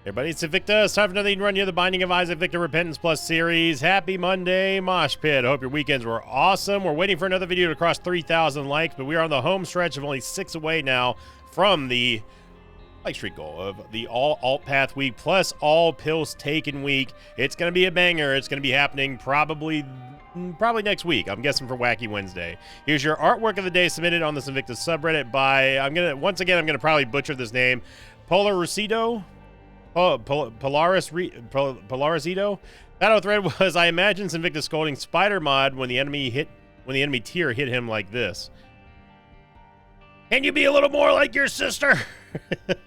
Everybody, it's Invicta. It's time for another Eden Run. You're the Binding of Isaac Victor Repentance Plus series. Happy Monday, Mosh Pit. I hope your weekends were awesome. We're waiting for another video to cross 3,000 likes, but we are on the home stretch of only 6 away now from the like streak goal of the all alt path week plus all pills taken week. It's going to be a banger. It's going to be happening probably next week. I'm guessing for Wacky Wednesday. Here's your artwork of the day submitted on this Invicta subreddit by, I'm going to probably butcher this name, Polarisito. Oh, Polarisito. Battle thread was, I imagine Invicta scolding Spider Mod when the enemy tier hit him like this. Can you be a little more like your sister?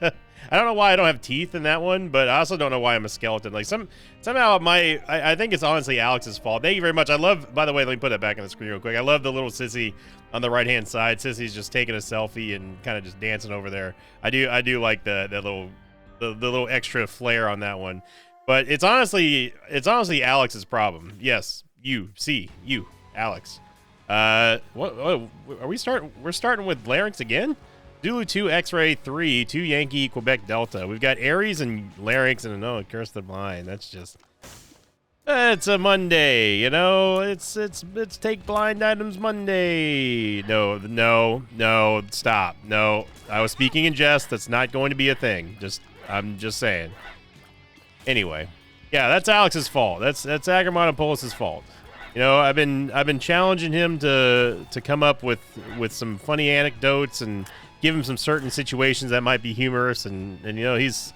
I don't know why I don't have teeth in that one, but I also don't know why I'm a skeleton. Like somehow I think it's honestly Alex's fault. Thank you very much. I love, by the way, let me put that back on the screen real quick. I love the little sissy on the right hand side. Sissy's just taking a selfie and kind of just dancing over there. I do like that little the little extra flair on that one. But it's honestly Alex's problem. Yes, you, Alex. What are we starting? We're starting with Larynx again? Zulu 2, X-Ray 3, 2 Yankee, Quebec Delta. We've got Ares and Larynx and no, Curse the Blind. That's just, it's a Monday, you know. It's take blind items Monday. No, stop. No, I was speaking in jest. That's not going to be a thing. I'm just saying. Anyway, yeah, that's Alex's fault. That's Agramonopoulos' fault. You know, I've been challenging him to come up with some funny anecdotes and give him some certain situations that might be humorous, and you know, he's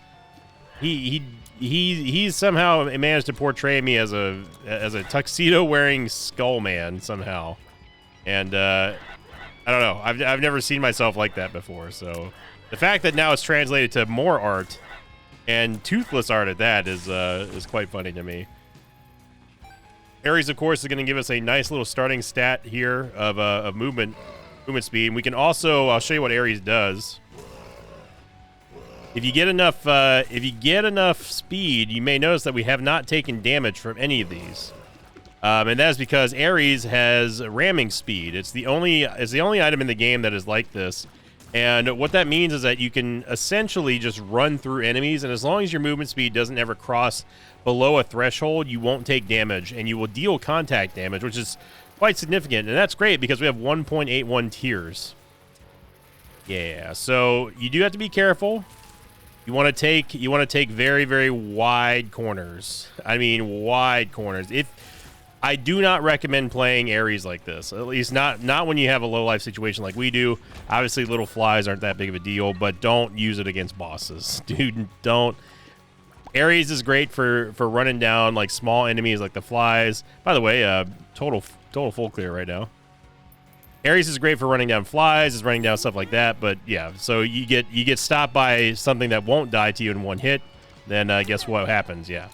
somehow managed to portray me as a tuxedo wearing skull man somehow, and I don't know, I've never seen myself like that before. So the fact that now it's translated to more art and toothless art at that is quite funny to me. Ares, of course, is going to give us a nice little starting stat here of movement speed. And we can also, I'll show you what Ares does. If you get enough speed, you may notice that we have not taken damage from any of these. And that is because Ares has ramming speed. It's the only item in the game that is like this. And what that means is that you can essentially just run through enemies, and as long as your movement speed doesn't ever cross below a threshold, you won't take damage, and you will deal contact damage, which is quite significant. And that's great because we have 1.81 tiers. Yeah, so you do have to be careful. You want to take very, very wide corners. I mean, wide corners. I do not recommend playing Ares like this, at least not when you have a low life situation like we do. Obviously, little flies aren't that big of a deal, but don't use it against bosses. Dude, don't. Ares is great for running down like small enemies like the flies. By the way, total full clear right now. Ares is great for running down flies, is running down stuff like that, but yeah, so you get stopped by something that won't die to you in one hit, then guess what happens? Yeah.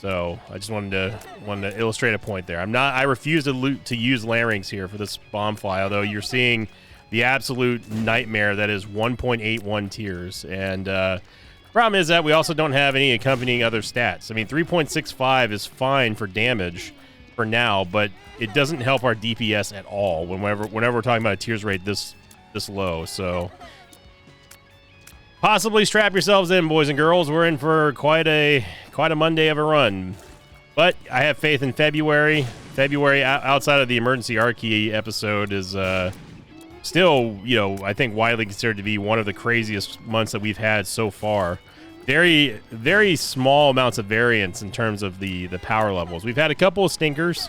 So I just wanted to illustrate a point there. I refuse to use Larynx here for this bomb fly, although you're seeing the absolute nightmare that is 1.81 tiers. And problem is that we also don't have any accompanying other stats. I mean, 3.65 is fine for damage for now, but it doesn't help our DPS at all whenever we're talking about a tiers rate this low. So possibly strap yourselves in, boys and girls. We're in for quite a Monday of a run. But I have faith in February. February, outside of the emergency Archie episode, is still, you know, I think widely considered to be one of the craziest months that we've had so far. Very, very small amounts of variance in terms of the power levels. We've had a couple of stinkers,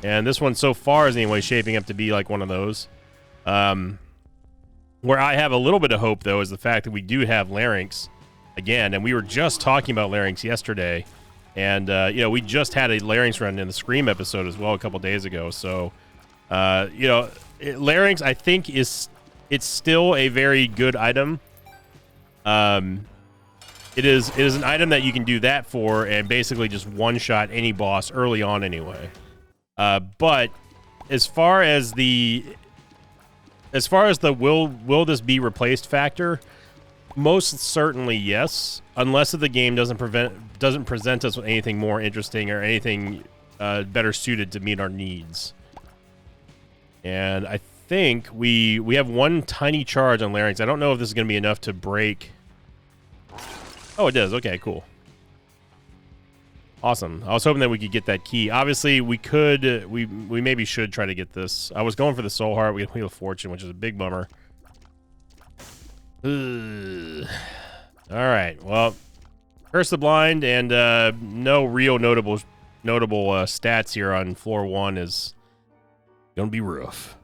and this one so far is anyway shaping up to be like one of those. Where I have a little bit of hope, though, is the fact that we do have Larynx again, and we were just talking about Larynx yesterday, and you know, we just had a Larynx run in the Scream episode as well a couple days ago. So you know, Larynx, I think it's still a very good item. It is an item that you can do that for and basically just one-shot any boss early on anyway. But as far as the will this be replaced factor, most certainly yes, unless the game doesn't present us with anything more interesting or anything better suited to meet our needs. And I think we have one tiny charge on Larynx. I don't know if this is going to be enough to break Oh, it does. Okay, cool. Awesome. I was hoping that we could get that key. Obviously, we could. We maybe should try to get this. I was going for the Soul Heart. We got Wheel of Fortune, which is a big bummer. Ugh. All right. Well, Curse the Blind and no real notable stats here on floor 1 is gonna be rough.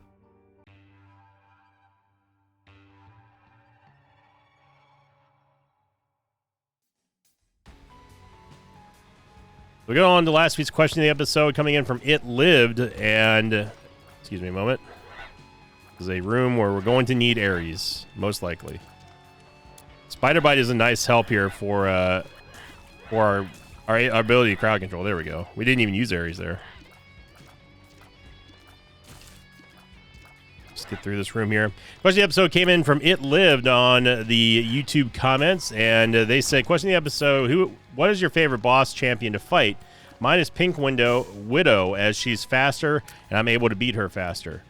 We go on to last week's question of the episode, coming in from It Lived, and excuse me a moment. This is a room where we're going to need Ares, most likely. Spider Bite is a nice help here for our ability to crowd control. There we go. We didn't even use Ares there. Let's get through this room here. Question of the episode came in from It Lived on the YouTube comments, and they said, question of the episode, what is your favorite boss champion to fight? Mine is Pink Widow, as she's faster, and I'm able to beat her faster.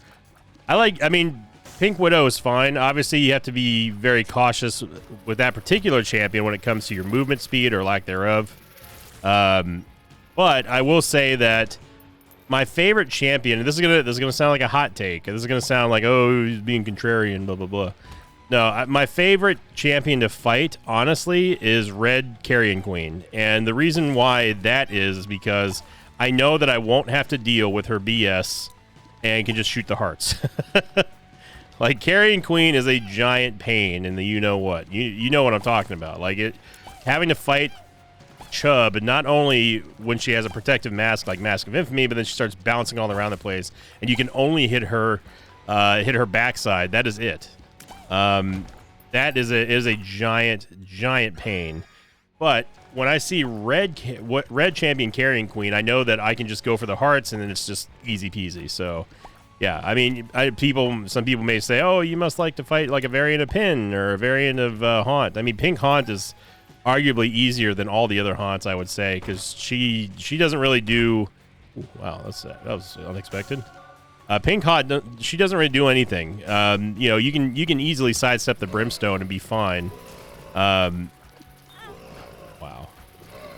I mean, Pink Widow is fine. Obviously, you have to be very cautious with that particular champion when it comes to your movement speed or lack thereof. But I will say that my favorite champion, and this is gonna sound like a hot take. This is gonna sound like, oh, he's being contrarian, blah blah blah. No, my favorite champion to fight, honestly, is Red Carrion Queen, and the reason why that is because I know that I won't have to deal with her BS and can just shoot the hearts. Like, Carrion Queen is a giant pain in the you-know-what. You know what I'm talking about. Like, having to fight Chubb, and not only when she has a protective mask like Mask of Infamy, but then she starts bouncing all around the place, and you can only hit her backside. That is it. That is a giant pain. But when I see Red Champion Carrion Queen, I know that I can just go for the hearts, and then it's just easy peasy. So, yeah, I mean, some people may say, oh, you must like to fight like a variant of Pin or a variant of Haunt. I mean, Pink Haunt is arguably easier than all the other Haunts, I would say, because she doesn't really do. Ooh, wow, that was unexpected. Pink Haunt, she doesn't really do anything. You know, you can easily sidestep the Brimstone and be fine. Wow,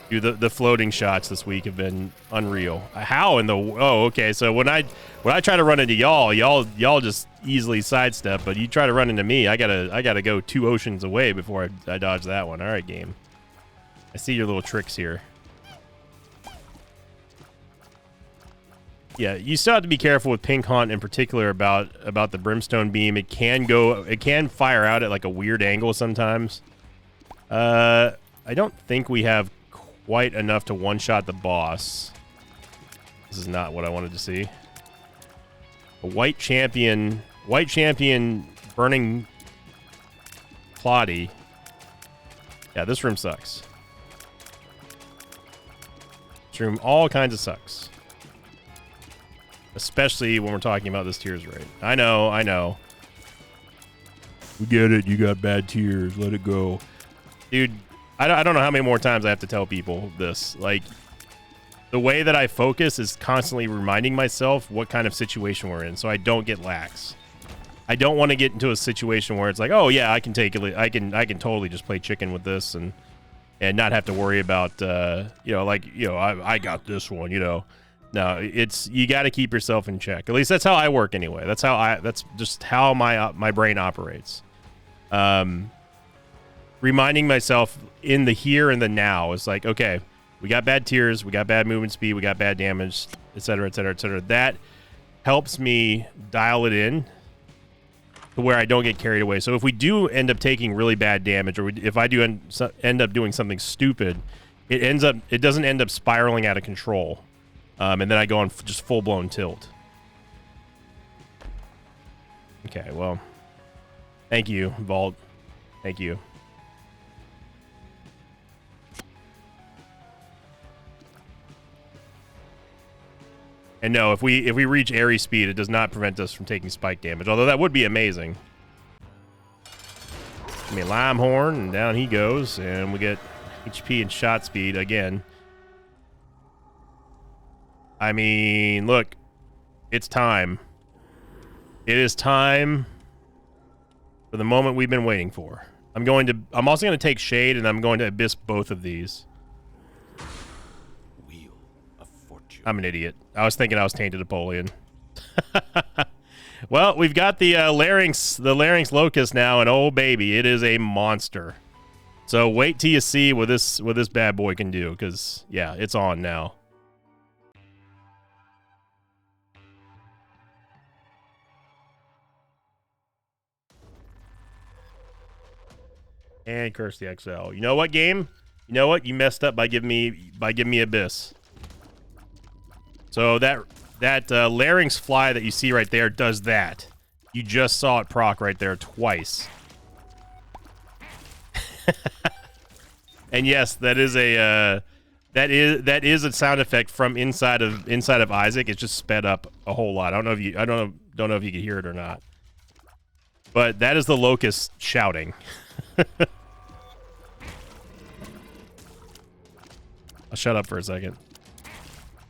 dude, the floating shots this week have been unreal. How in the okay? So when I try to run into y'all just easily sidestep, but you try to run into me, I gotta go 2 oceans away before I dodge that one. All right, game. I see your little tricks here. Yeah, you still have to be careful with Pink Haunt in particular about the Brimstone Beam. It can fire out at like a weird angle sometimes. I don't think we have quite enough to one-shot the boss. This is not what I wanted to see. A white champion burning Plotty. Yeah, this room sucks. This room all kinds of sucks. Especially when we're talking about this tears rate. I know. We get it. You got bad tears. Let it go. Dude, I don't know how many more times I have to tell people this. Like, the way that I focus is constantly reminding myself what kind of situation we're in so I don't get lax. I don't want to get into a situation where it's like, oh, yeah, I can take it. I can totally just play chicken with this and not have to worry about, I got this one, you know. No, you got to keep yourself in check. At least that's how I work anyway. That's just how my brain operates. Reminding myself in the here and the now is like, okay, we got bad tears, we got bad movement speed, we got bad damage, etc., etc., etc. That helps me dial it in to where I don't get carried away. So if we do end up taking really bad damage, or if I do end up doing something stupid, it doesn't end up spiraling out of control. And then I go on just full-blown tilt. Okay, well, thank you, Vault. Thank you. And no, if we reach Ares speed, it does not prevent us from taking spike damage, although that would be amazing. Give me a Limehorn, and down he goes, and we get HP and shot speed again. I mean, look, it's time. It is time for the moment we've been waiting for. I'm also going to take Shade, and I'm going to Abyss both of these. Wheel of Fortune. I'm an idiot. I was thinking I was Tainted Apollyon. Well, we've got the Larynx Locust now, and oh baby, it is a monster. So wait till you see what this bad boy can do, because yeah, it's on now. And curse the XL. You know what, game? You know what? You messed up by giving me Abyss. So that Larynx fly that you see right there does that. You just saw it proc right there twice. And yes, that is a that is a sound effect from inside of Isaac. It's just sped up a whole lot. I don't know if you can hear it or not. But that is the Locust shouting. I'll shut up for a second.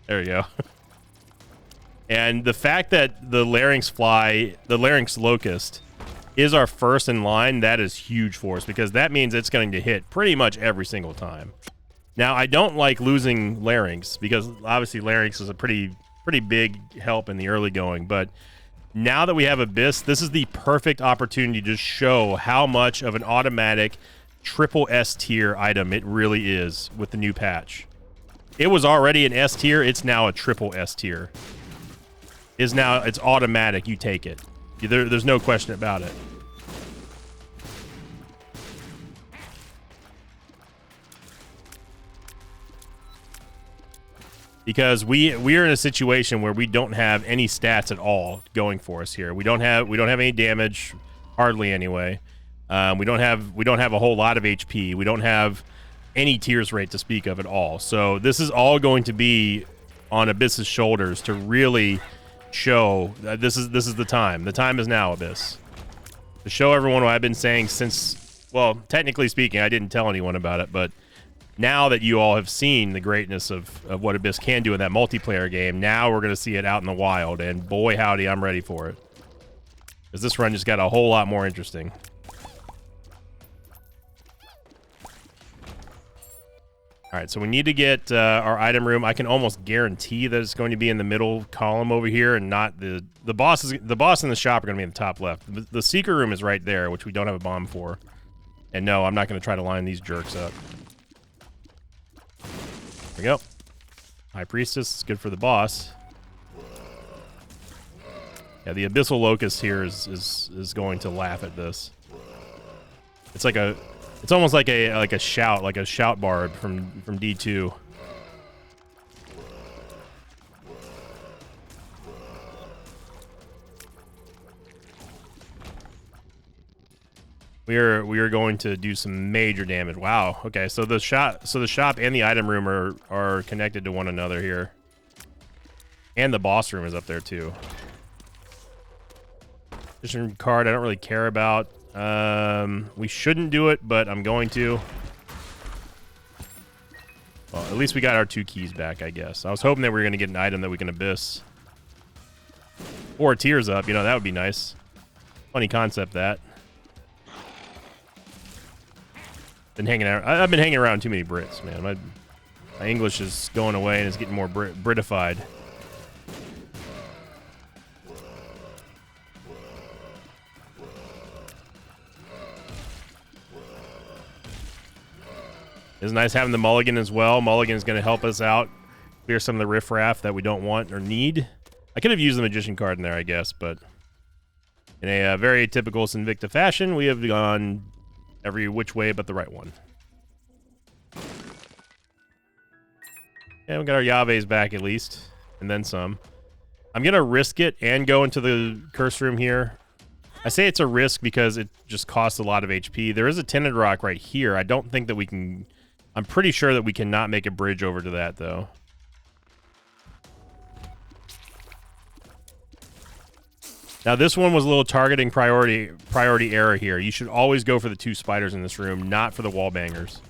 There you go. And the fact that the Larynx Locust is our first in line, that is huge for us, because that means it's going to hit pretty much every single time. Now, I don't like losing Larynx, because obviously Larynx is a pretty big help in the early going, but now that we have Abyss, this is the perfect opportunity to show how much of an automatic triple S tier item it really is with the new patch. It was already an S tier, it's now a triple S tier. It's automatic, you take it. There's no question about it. Because we are in a situation where we don't have any stats at all going for us here. We don't have any damage, hardly anyway. We don't have a whole lot of HP. We don't have any tears rate to speak of at all. So this is all going to be on Abyss's shoulders to really show that this is the time. The time is now, Abyss. To show everyone what I've been saying since, well, technically speaking, I didn't tell anyone about it, but now that you all have seen the greatness of what Abyss can do in that multiplayer game, now we're going to see it out in the wild, and boy howdy, I'm ready for it. Because this run just got a whole lot more interesting. Alright, so we need to get our item room. I can almost guarantee that it's going to be in the middle column over here, and not the boss and the shop are going to be in the top left. The secret room is right there, which we don't have a bomb for. And no, I'm not going to try to line these jerks up. There we go. High Priestess is good for the boss. Yeah, the Abyssal Locust here is going to laugh at this. It's almost like a shout bard from D2. We are going to do some major damage. Wow. Okay, so the shop and the item room are connected to one another here. And the boss room is up there too. Mission card I don't really care about. We shouldn't do it, but I'm going to. Well, at least we got our 2 keys back, I guess. I was hoping that we were going to get an item that we can Abyss. Or Tears Up, you know, that would be nice. Funny concept, that. I've been hanging around too many Brits, man. My English is going away and it's getting more Britified. It's nice having the mulligan as well. Mulligan is going to help us out, clear some of the riffraff that we don't want or need. I could have used the Magician card in there, I guess, but in a very typical Sinvicta fashion, we have gone every which way but the right one. And we got our Yaves back at least, and then some. I'm going to risk it and go into the curse room here. I say it's a risk because it just costs a lot of HP. There is a Tinted Rock right here. I don't think that we can... I'm pretty sure that we cannot make a bridge over to that, though. Now, this one was a little targeting priority error here. You should always go for the 2 spiders in this room, not for the wall bangers.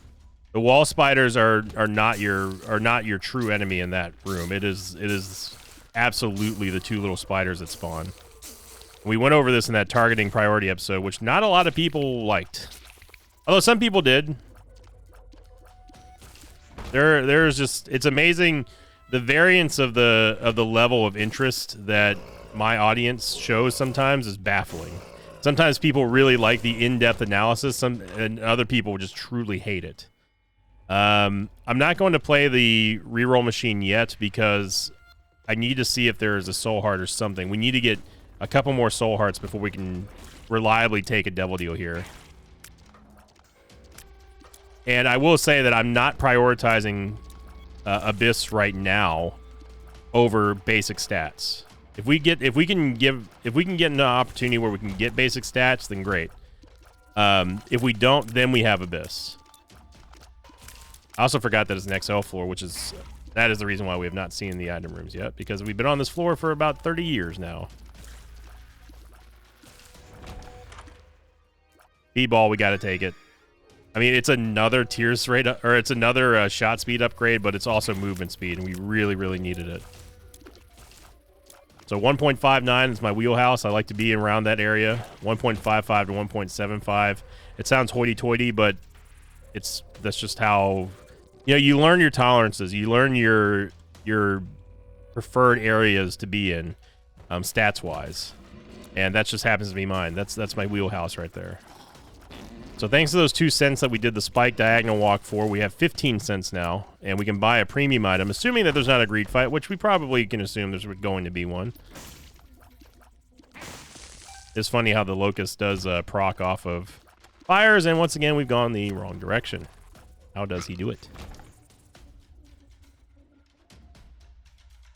The wall spiders are not your true enemy in that room. It is absolutely the 2 little spiders that spawn. We went over this in that targeting priority episode, which not a lot of people liked. Although some people did. There's just, it's amazing the variance of the level of interest that my audience shows sometimes is baffling. Sometimes people really like the in-depth analysis, and other people just truly hate it. I'm not going to play the reroll machine yet because I need to see if there's a soul heart or something. We need to get a couple more soul hearts before we can reliably take a devil deal here. And I will say that I'm not prioritizing Abyss right now over basic stats. If we can get an opportunity where we can get basic stats, then great. If we don't, then we have Abyss. I also forgot that it's an XL floor, that is the reason why we have not seen the item rooms yet, because we've been on this floor for about 30 years now. B-ball, we got to take it. I mean, it's another tears rate, or it's another shot speed upgrade, but it's also movement speed, and we really, really needed it. So 1.59 is my wheelhouse. I like to be around that area. 1.55 to 1.75. It sounds hoity-toity, but that's just how, you learn your tolerances. You learn your preferred areas to be in, stats-wise, and that just happens to be mine. That's my wheelhouse right there. So thanks to those 2 cents that we did the spike diagonal walk for, we have 15 cents now, and we can buy a premium item, assuming that there's not a greed fight, which we probably can assume there's going to be one. It's funny how the Locust does proc off of fires, and once again, we've gone the wrong direction. How does he do it?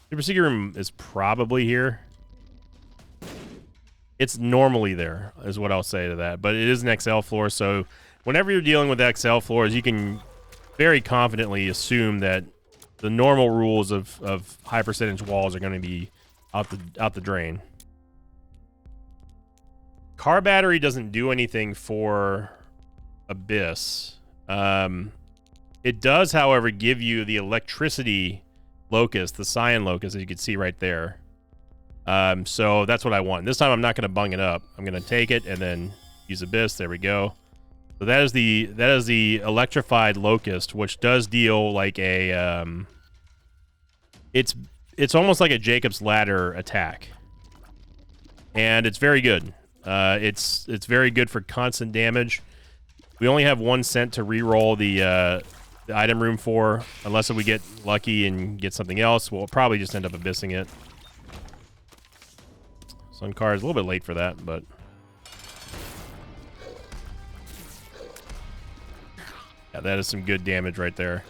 Super Secret Room is probably here. It's normally there, is what I'll say to that. But it is an XL floor, so whenever you're dealing with XL floors, you can very confidently assume that the normal rules of high percentage walls are going to be out the drain. Car battery doesn't do anything for Abyss. It does, however, give you the electricity locust, the cyan locust, as you can see right there. So that's what I want. This time I'm not going to bung it up. I'm going to take it and then use Abyss. There we go. So that is the electrified locust, which does deal like a it's almost like a Jacob's Ladder attack, and it's very good. It's very good for constant damage. We only have 1 cent to re-roll the item room for, unless we get lucky and get something else. We'll probably just end up abyssing it. Sun Car is a little bit late for that, but yeah, that is some good damage right there.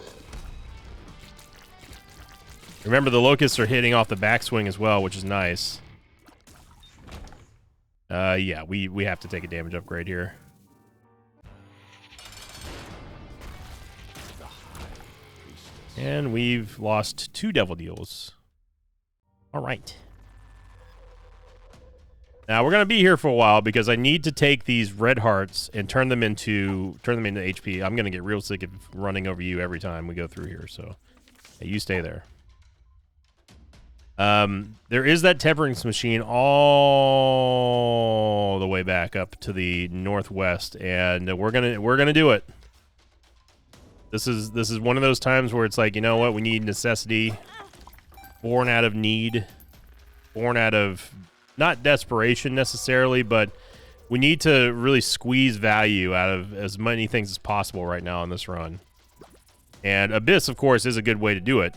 Remember, the locusts are hitting off the backswing as well, which is nice. Yeah, we have to take a damage upgrade here. And we've lost 2 devil deals. All right. Now we're gonna be here for a while because I need to take these red hearts and turn them into HP. I'm gonna get real sick of running over you every time we go through here, so hey, you stay there. There is that temperance machine all the way back up to the northwest, and we're gonna do it. This is one of those times where it's like, you know what, we need necessity, born out of need, born out of not desperation necessarily, but we need to really squeeze value out of as many things as possible right now on this run. And Abyss, of course, is a good way to do it,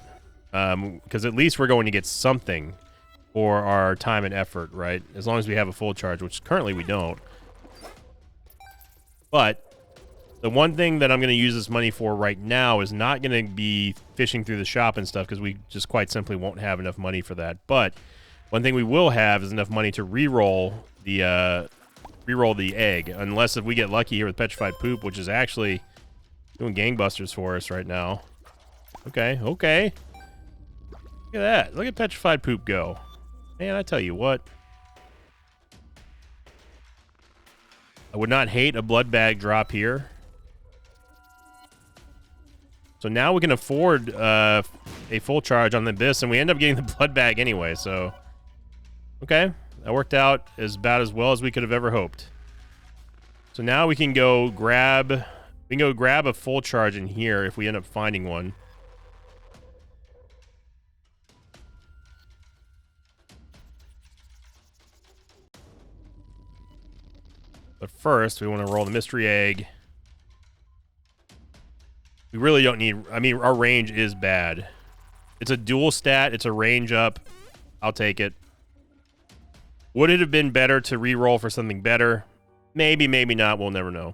because at least we're going to get something for our time and effort, right? As long as we have a full charge, which currently we don't. But the one thing that I'm going to use this money for right now is not going to be fishing through the shop and stuff, because we just quite simply won't have enough money for that. But one thing we will have is enough money to re-roll the egg, unless if we get lucky here with Petrified Poop, which is actually doing gangbusters for us right now. Okay. Look at that. Look at Petrified Poop go. Man, I tell you what. I would not hate a blood bag drop here. So now we can afford a full charge on the Abyss, and we end up getting the blood bag anyway, so okay, that worked out about as well as we could have ever hoped. So now we can go grab a full charge in here if we end up finding one. But first, we want to roll the mystery egg. We really don't need... I mean, our range is bad. It's a dual stat. It's a range up. I'll take it. Would it have been better to re-roll for something better? Maybe, maybe not. We'll never know.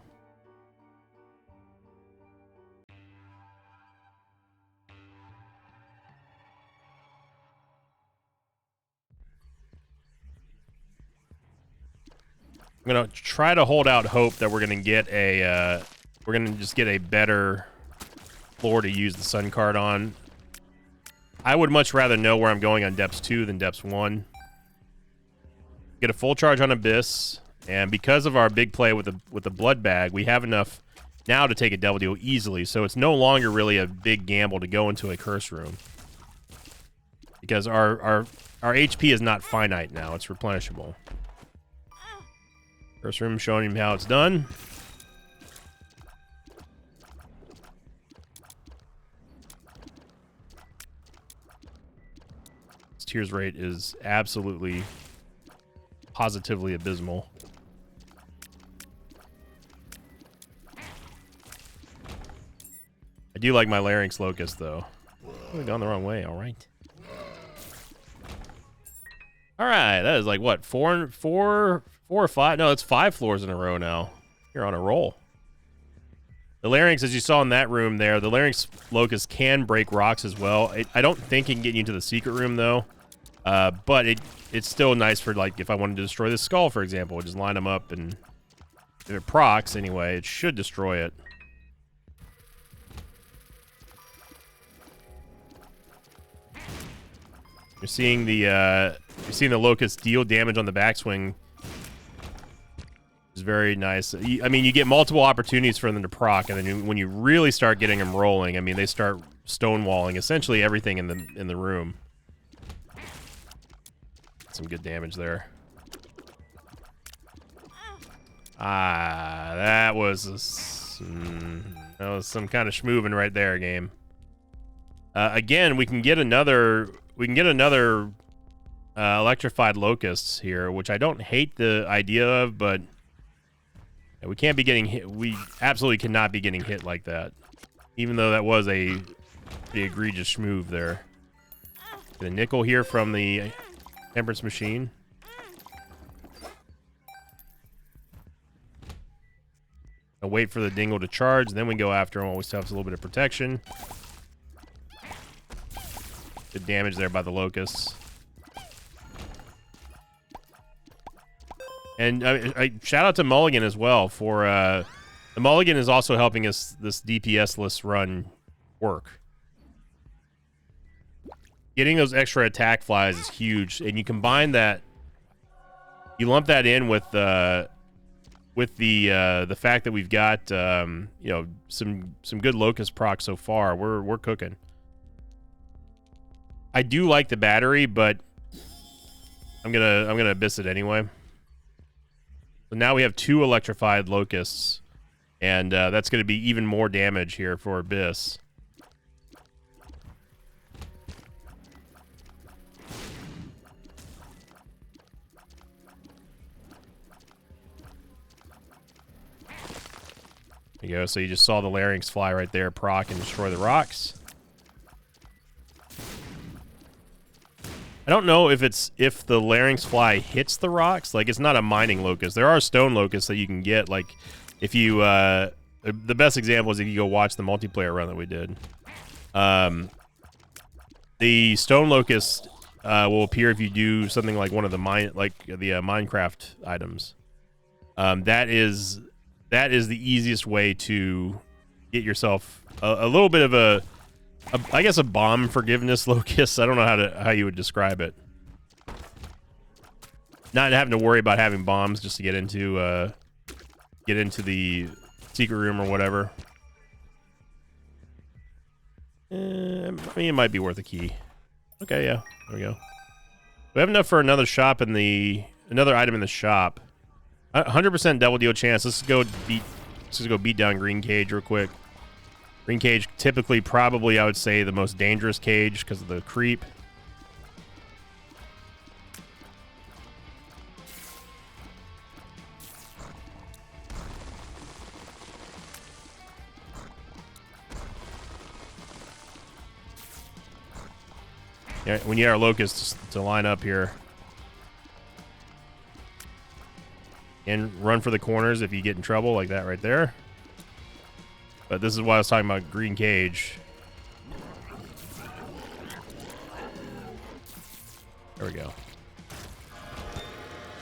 I'm gonna try to hold out hope that we're gonna get a we're gonna just get a better floor to use the sun card on. I would much rather know where I'm going on depths 2 than depths 1. Get a full charge on Abyss, and because of our big play with the blood bag, we have enough now to take a Devil Deal easily. So it's no longer really a big gamble to go into a curse room because our HP is not finite now; it's replenishable. Curse room showing him how it's done. His tears rate is absolutely, positively abysmal. I do like my Larynx Locust, though. Oh, gone the wrong way. All right. All right. That is like, what, four or five? No, it's 5 floors in a row now. You're on a roll. The Larynx, as you saw in that room there, the Larynx Locust can break rocks as well. I don't think it can get you into the secret room, though. But it's still nice for, like, if I wanted to destroy this skull, for example. Just line them up, and if it procs, anyway, it should destroy it. You're seeing the Locust deal damage on the backswing. It's very nice. I mean, you get multiple opportunities for them to proc, and then when you really start getting them rolling, I mean, they start stonewalling essentially everything in the room. Some good damage there. Ah, that was some kind of schmoovin' right there, game. Again, we can get another electrified locusts here, which I don't hate the idea of, but we can't be getting hit. We absolutely cannot be getting hit like that, even though that was a pretty egregious schmoove there. Get a nickel here from the Temperance Machine. I'll wait for the dingle to charge, then we go after him while we still have a little bit of protection. Good damage there by the locusts. And I shout out to Mulligan as well for the Mulligan is also helping us this DPS-less run work. Getting those extra attack flies is huge, and you combine that, you lump that in with the fact that we've got you know, some good locust proc so far. We're cooking. I do like the battery, but I'm gonna abyss it anyway. So now we have 2 electrified locusts, and that's going to be even more damage here for Abyss. There you go. So you just saw the Larynx fly right there, proc and destroy the rocks. I don't know if the Larynx fly hits the rocks. Like, it's not a mining locust. There are stone locusts that you can get. Like, if you the best example is if you go watch the multiplayer run that we did. The stone locust will appear if you do something like one of the Minecraft items. That is the easiest way to get yourself a little bit of I guess a bomb forgiveness locust. I don't know how you would describe it. Not having to worry about having bombs just to get into the secret room or whatever. I mean, it might be worth a key. Okay, yeah, there we go. We have enough for another item in the shop. 100% double deal chance. Let's just go beat down Green Cage real quick. Green Cage, typically, probably, I would say, the most dangerous cage because of the creep. Yeah, we need our locusts to line up here. And run for the corners if you get in trouble, like that right there. But this is why I was talking about Green Cage. There we go.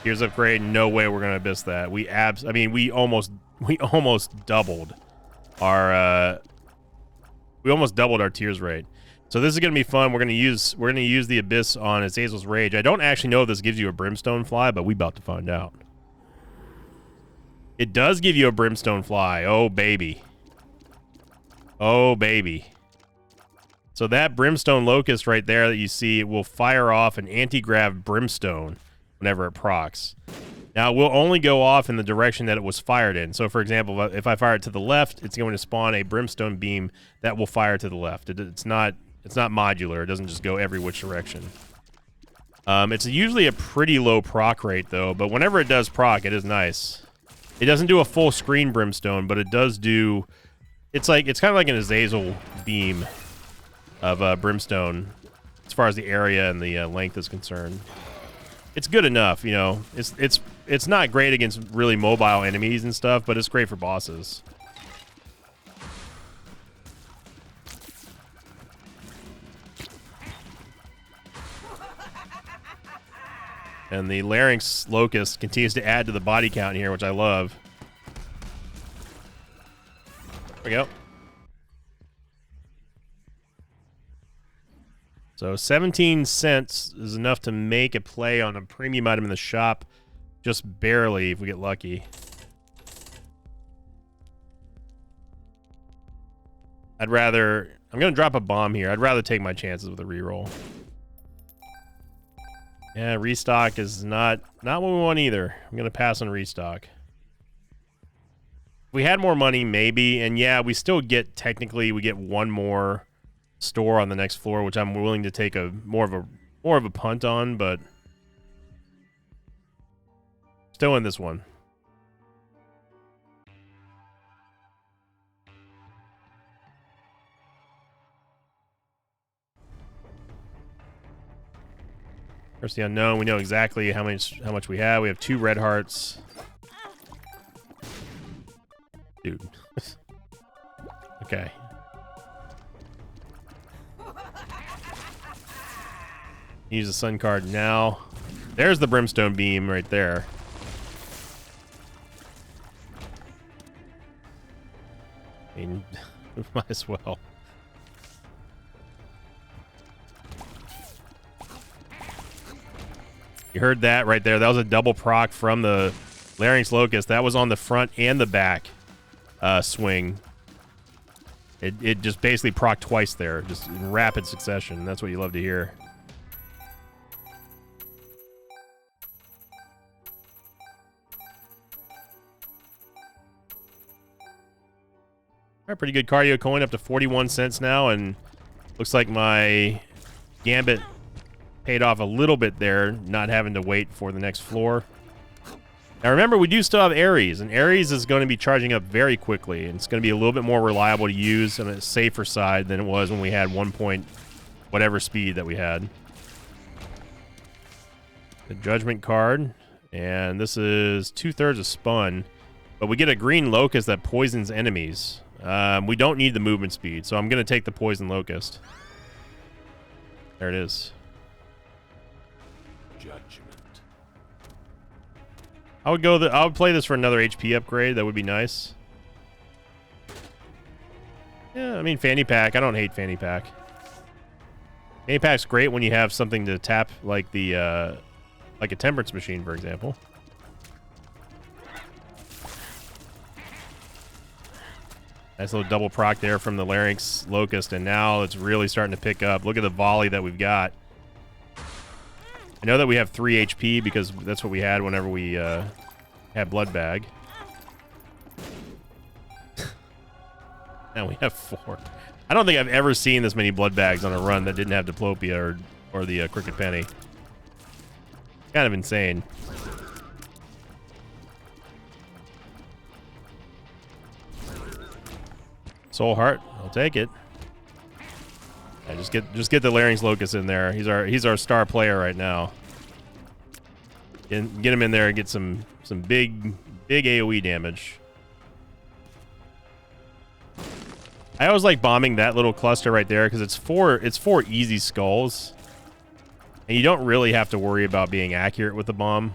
Here's upgrade. No way we're gonna miss that. I mean, we almost doubled our tears rate. So this is gonna be fun. We're gonna use the Abyss on Azazel's Rage. I don't actually know if this gives you a Brimstone Fly, but we about to find out. It does give you a Brimstone Fly. Oh baby. Oh baby. So that Brimstone Locust right there that you see will fire off an anti-grav Brimstone whenever it procs. Now it will only go off in the direction that it was fired in. So for example, if I fire it to the left, it's going to spawn a Brimstone beam that will fire to the left. It's not modular. It doesn't just go every which direction. It's usually a pretty low proc rate though, but whenever it does proc, it is nice. It doesn't do a full screen Brimstone, but it does do... It's kind of like an Azazel beam of Brimstone as far as the area and the length is concerned. It's good enough, you know. It's not great against really mobile enemies and stuff, but it's great for bosses. And the Larynx Locust continues to add to the body count here, which I love. There we go. So 17 cents is enough to make a play on a premium item in the shop. Just barely if we get lucky. I'm going to drop a bomb here. I'd rather take my chances with a reroll. Yeah, restock is not what we want either. I'm going to pass on restock. If we had more money, maybe. And yeah, we still get, technically, we get one more store on the next floor, which I'm willing to take more of a punt on, but still in this one. Curse the Unknown. We know exactly how much we have. We have 2 red hearts. Dude. Okay. Use the Sun card now. There's the Brimstone Beam right there. I mean, might as well. You heard that right there. That was a double proc from the Larynx Locust. That was on the front and the back swing. It just basically proc twice there, just in rapid succession. That's what you love to hear. All right, pretty good cardio coin, up to 41 cents now, and looks like my Gambit paid off a little bit there, not having to wait for the next floor. Now remember, we do still have Ares, and Ares is going to be charging up very quickly, and it's going to be a little bit more reliable to use on a safer side than it was when we had 1 point whatever speed that we had. The Judgment card, and this is 2/3 of Spun, but we get a green Locust that poisons enemies. We don't need the movement speed, so I'm going to take the Poison Locust. There it is. Judgment. I would play this for another HP upgrade. That would be nice. Yeah, I mean, Fanny Pack. I don't hate Fanny Pack. Fanny Pack's great when you have something to tap, like the like a Temperance Machine, for example. Nice little double proc there from the Larynx Locust, and now it's really starting to pick up. Look at the volley that we've got. I know that we have 3 HP because that's what we had whenever we Have blood bag. Now we have 4. I don't think I've ever seen this many blood bags on a run that didn't have Diplopia or the Crooked Penny. Kind of insane. Soul Heart, I'll take it. Yeah, just get the Larynx Locust in there. He's our star player right now. Get him in there and get some big AoE damage. I always like bombing that little cluster right there because it's four easy skulls, and you don't really have to worry about being accurate with the bomb.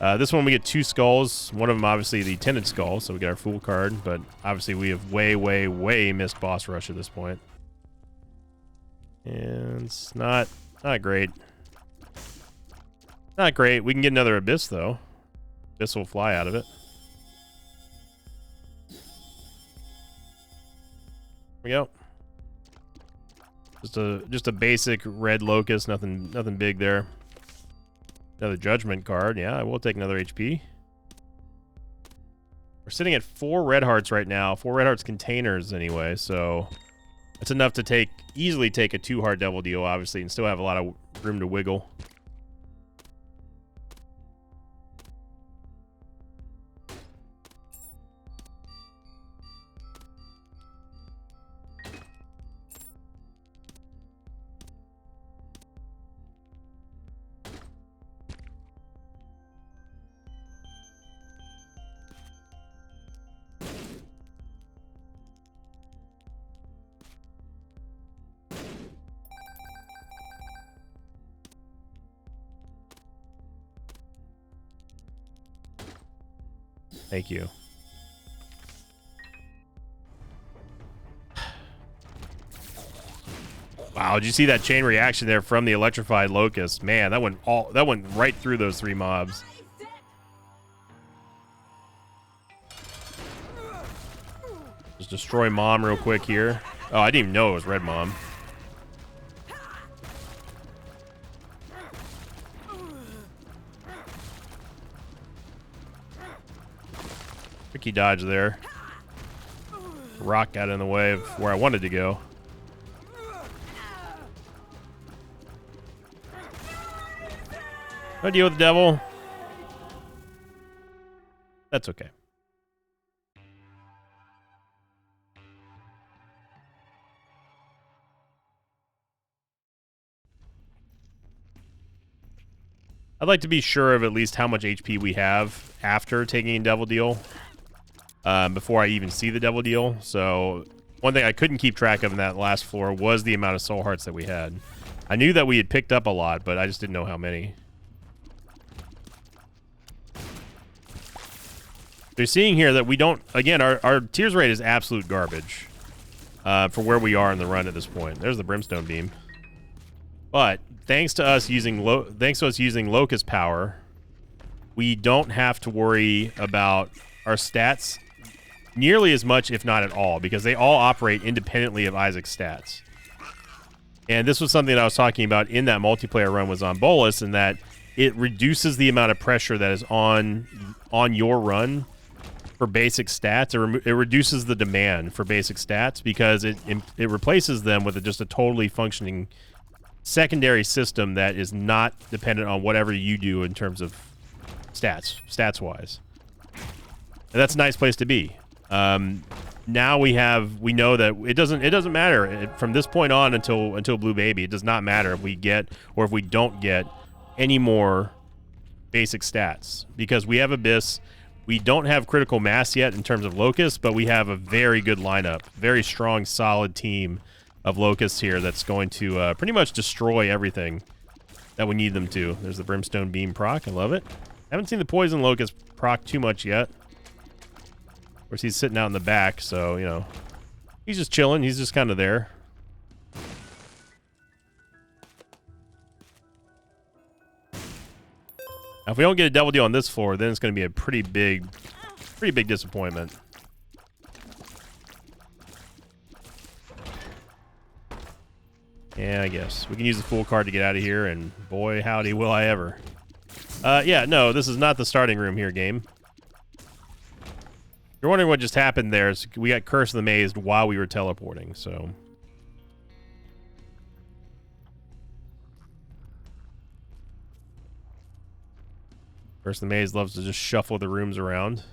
This one we get 2 skulls. One of them obviously the tinted skull, so we get our Fool card. But obviously we have way missed boss rush at this point, and it's not great. Not great. We can get another Abyss though. Abyss will fly out of it. We go. Just a basic red locust, nothing big there. Another judgment card. Yeah, I will take another HP. We're sitting at 4 red hearts right now. 4 red hearts containers anyway, so that's enough to easily take a 2-heart Devil Deal, obviously, and still have a lot of room to wiggle. Thank you. Wow, did you see that chain reaction there from the electrified locust? Man, that went right through those 3 mobs. Just destroy Mom real quick here. Oh, I didn't even know it was Red Mom. Tricky dodge there. Rock got in the way of where I wanted to go. No deal with the devil. That's okay. I'd like to be sure of at least how much HP we have after taking a Devil Deal. Before I even see the Devil Deal. So one thing I couldn't keep track of in that last floor was the amount of soul hearts that we had. I knew that we had picked up a lot, but I just didn't know how many. You're seeing here that we don't, again, our tears rate is absolute garbage for where we are in the run at this point. There's the Brimstone Beam. But thanks to us using Locust Power, we don't have to worry about our stats nearly as much, if not at all, because they all operate independently of Isaac's stats. And this was something that I was talking about in that multiplayer run with Zombolis, in that it reduces the amount of pressure that is on your run for basic stats. It reduces the demand for basic stats because it replaces them with just a totally functioning secondary system that is not dependent on whatever you do in terms of stats-wise. And that's a nice place to be. Now we know that it doesn't matter from this point on until Blue Baby. It does not matter if we get or if we don't get any more basic stats, because we have Abyss. We don't have critical mass yet in terms of Locusts, but we have a very good lineup, very strong, solid team of Locusts here that's going to pretty much destroy everything that we need them to. There's the Brimstone Beam proc. I love it. Haven't seen the Poison Locust proc too much yet. Of course, he's sitting out in the back, so, you know, he's just chilling. He's just kind of there. Now, if we don't get a Devil Deal on this floor, then it's going to be a pretty big disappointment. Yeah, I guess. We can use the Fool card to get out of here, and boy, howdy will I ever. Yeah, no, this is not the starting room here, game. You're wondering what just happened there. Is we got Curse of the Maze while we were teleporting, so... Curse of the Maze loves to just shuffle the rooms around.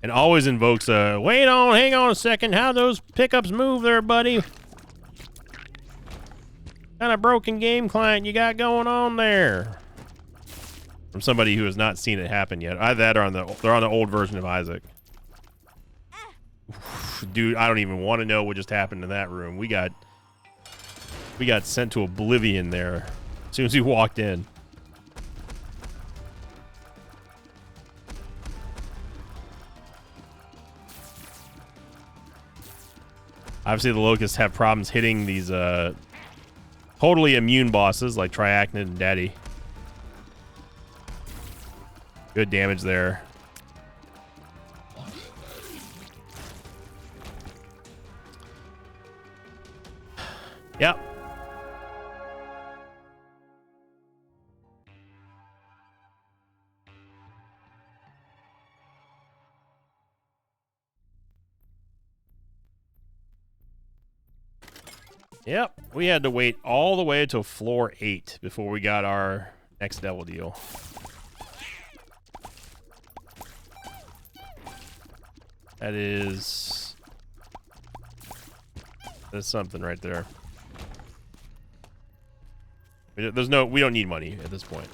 And always invokes a, wait on, hang on a second, how those pickups move there, buddy? Kind of broken game client you got going on there? From somebody who has not seen it happen yet. Either that or they're on the old version of Isaac. Dude, I don't even want to know what just happened in that room. We got sent to oblivion there as soon as we walked in. Obviously, the Locusts have problems hitting these totally immune bosses like Triachnid and Daddy. Good damage there. Yep. Yep, we had to wait all the way till floor 8 before we got our next devil deal. That's something right there. We don't need money at this point.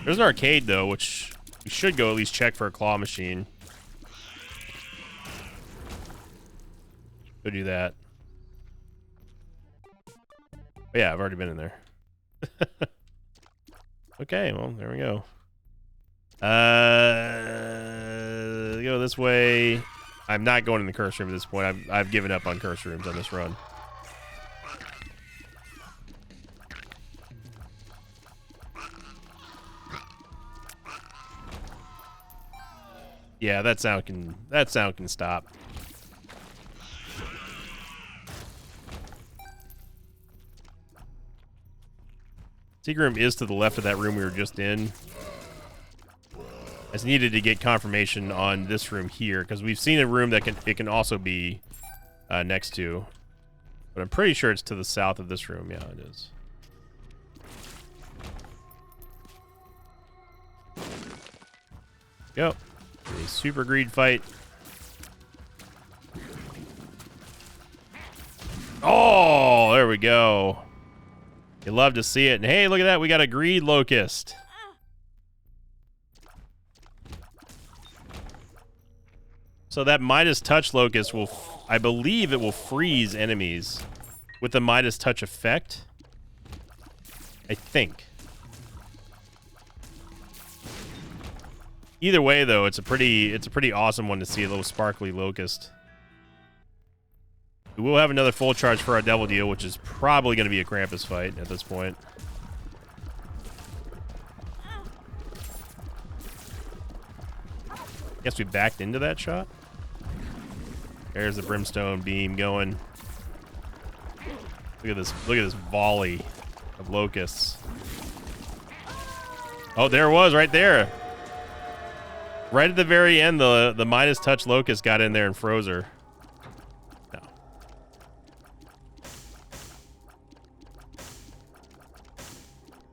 There's an arcade though, which we should go at least check for a claw machine. Go do that. But yeah, I've already been in there. Okay, well, there we go. Go this way. I'm not going in the curse room at this point. I've given up on curse rooms on this run. Yeah, that sound can stop. Secret room is to the left of that room we were just in. I just needed to get confirmation on this room here because we've seen a room that it can also be next to, but I'm pretty sure it's to the south of this room. Yeah, it is. Go. A super greed fight. Oh, there we go. You love to see it. And hey, look at that. We got a greed locust. So that Midas Touch locust will, I believe it will freeze enemies with the Midas Touch effect. I think. Either way, though, it's a pretty awesome one to see, a little sparkly locust. We will have another full charge for our devil deal, which is probably going to be a Krampus fight at this point. Guess we backed into that shot. There's the brimstone beam going. Look at this volley of locusts. Oh, there it was right there. Right at the very end, the Midas Touch locust got in there and froze her. No.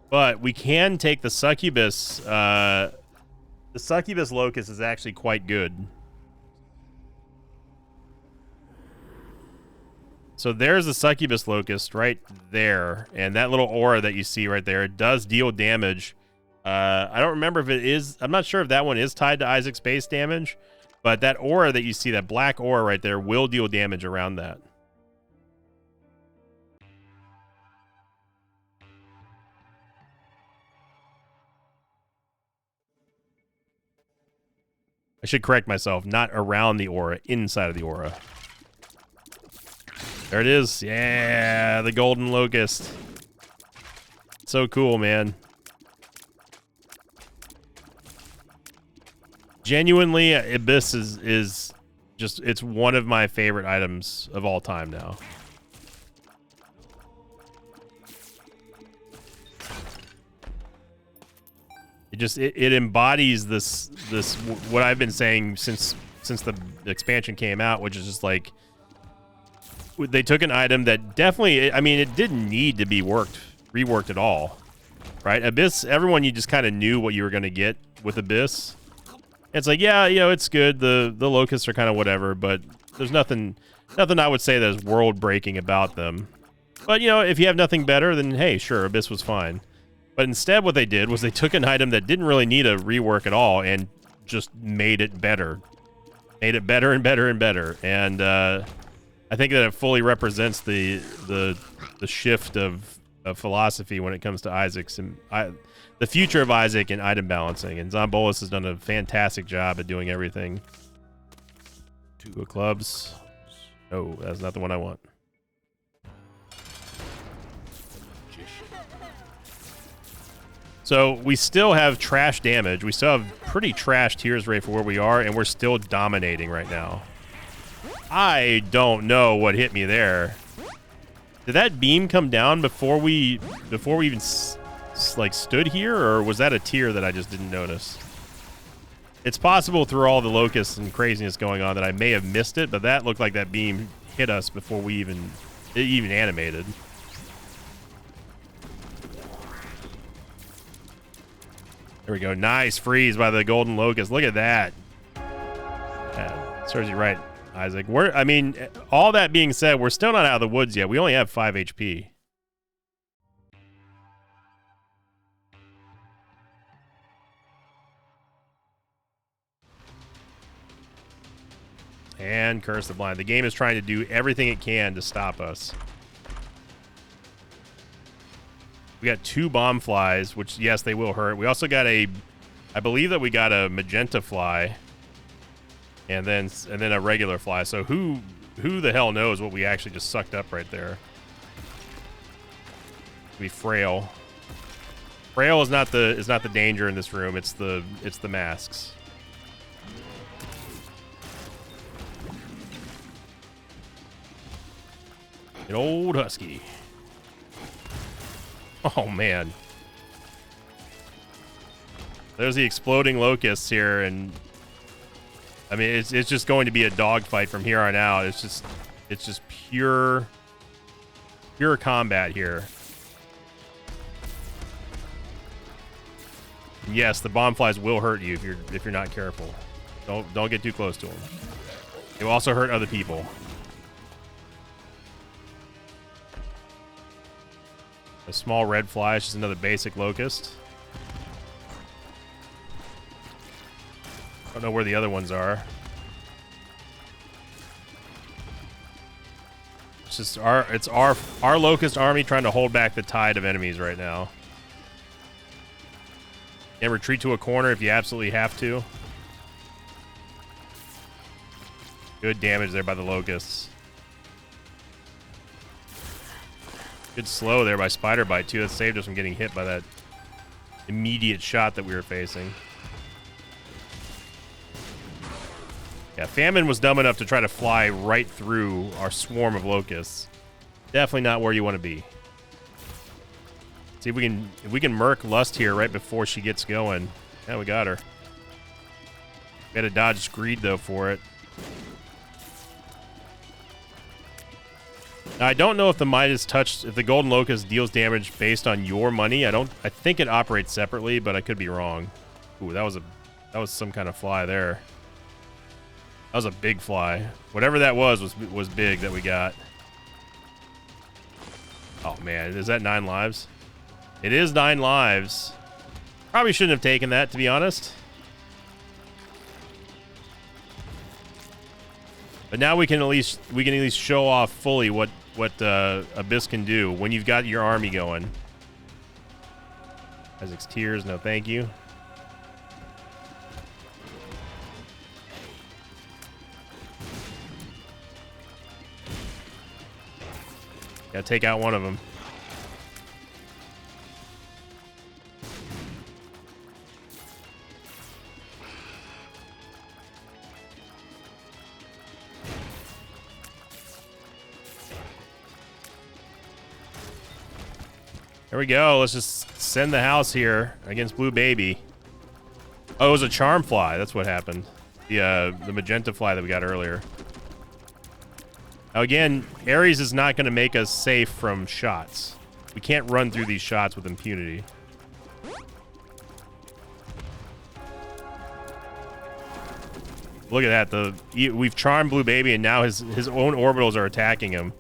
But we can take the succubus. The succubus locust is actually quite good. So there's the succubus locust right there, and that little aura that you see right there, it does deal damage. I don't remember if it is. I'm not sure if that one is tied to Isaac's base damage, but that aura that you see, that black aura right there, will deal damage around that. I should correct myself. Not around the aura, inside of the aura. There it is. Yeah, the golden locust. So cool, man. Genuinely, Abyss is just, it's one of my favorite items of all time now. It embodies this what I've been saying since the expansion came out, which is just like they took an item that definitely, I mean, it didn't need to be reworked at all, right? Abyss, everyone, you just kind of knew what you were going to get with Abyss. It's like, yeah, you know, it's good. The locusts are kind of whatever, but there's nothing I would say that is world breaking about them. But, you know, if you have nothing better, then hey, sure, Abyss was fine. But instead what they did was they took an item that didn't really need a rework at all and just made it better. Made it better and better and better. And I think that it fully represents the shift of philosophy when it comes to Isaac's and the future of Isaac and item balancing. And Zombolas has done a fantastic job at doing everything. 2 of clubs. Oh, that's not the one I want. So we still have trash damage. We still have pretty trash tears rate for where we are, and we're still dominating right now. I don't know what hit me there. Did that beam come down before we even like stood here, or was that a tier that I just didn't notice? It's possible through all the locusts and craziness going on that I may have missed it, but that looked like that beam hit us before it even animated. There we go. Nice freeze by the golden locust. Look at that. Yeah, serves you right, Isaac. I mean, all that being said, we're still not out of the woods yet. We only have 5 HP. And Curse the Blind. The game is trying to do everything it can to stop us. We got 2 bomb flies, which, yes, they will hurt. We also got I believe that we got a magenta fly, and then a regular fly. So who the hell knows what we actually just sucked up right there? We frail. Frail is not the danger in this room. It's the masks. An old husky. Oh, man. There's the exploding locusts here, and I mean, it's just going to be a dogfight from here on out. It's just pure combat here. And yes, the bomb flies will hurt you if you're not careful. Don't get too close to them. They will also hurt other people. A small red fly is just another basic locust. Don't know where the other ones are. It's just our locust army trying to hold back the tide of enemies right now. And retreat to a corner if you absolutely have to. Good damage there by the locusts. Good slow there by Spider Bite, too. That saved us from getting hit by that immediate shot that we were facing. Yeah, Famine was dumb enough to try to fly right through our swarm of locusts. Definitely not where you want to be. See if we can murk Lust here right before she gets going. Yeah, we got her. We had to dodge Greed, though, for it. Now, I don't know if the Midas Touch, if the Golden Locust deals damage based on your money. I think it operates separately, but I could be wrong. Ooh, that was some kind of fly there. That was a big fly. Whatever that was big that we got. Oh man, is that 9 lives? It is 9 lives. Probably shouldn't have taken that, to be honest. But now we can at least show off fully what Abyss can do when you've got your army going. Isaac's Tears, no thank you. Gotta take out one of them. There we go. Let's just send the house here against Blue Baby. Oh, it was a charm fly. That's what happened. The magenta fly that we got earlier. Now again, Ares is not going to make us safe from shots. We can't run through these shots with impunity. Look at that. We've charmed Blue Baby, and now his own orbitals are attacking him.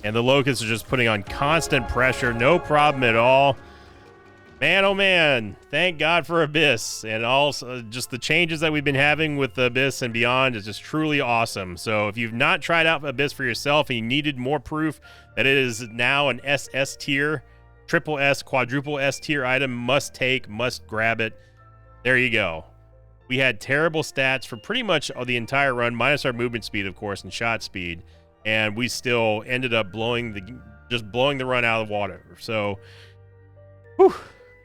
And the Locusts are just putting on constant pressure. No problem at all. Man, oh man. Thank God for Abyss. And also just the changes that we've been having with Abyss and beyond is just truly awesome. So if you've not tried out Abyss for yourself and you needed more proof that it is now an SS tier, triple S, quadruple S tier item, must take, must grab it. There you go. We had terrible stats for pretty much the entire run, minus our movement speed, of course, and shot speed. And we still ended up blowing the run out of the water. So, whew,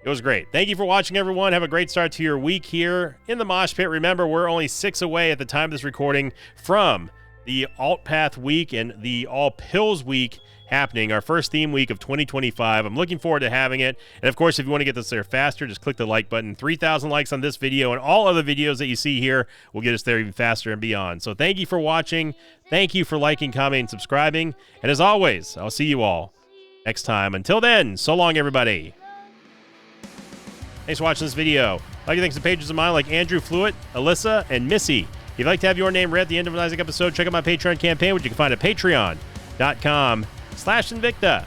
it was great. Thank you for watching, everyone. Have a great start to your week here in the Mosh Pit. Remember, we're only 6 away at the time of this recording from the Alt Path week and the All Pills week happening, our first theme week of 2025. I'm looking forward to having it. And of course, if you want to get this there faster, just click the like button. 3,000 likes on this video and all other videos that you see here will get us there even faster and beyond. So thank you for watching. Thank you for liking, commenting, and subscribing. And as always, I'll see you all next time. Until then, so long, everybody. Thanks for watching this video. I'd like to thank some patrons of mine like Andrew Fluitt, Alyssa, and Missy. If you'd like to have your name read at the end of an Isaac episode, check out my Patreon campaign, which you can find at patreon.com/Invicta.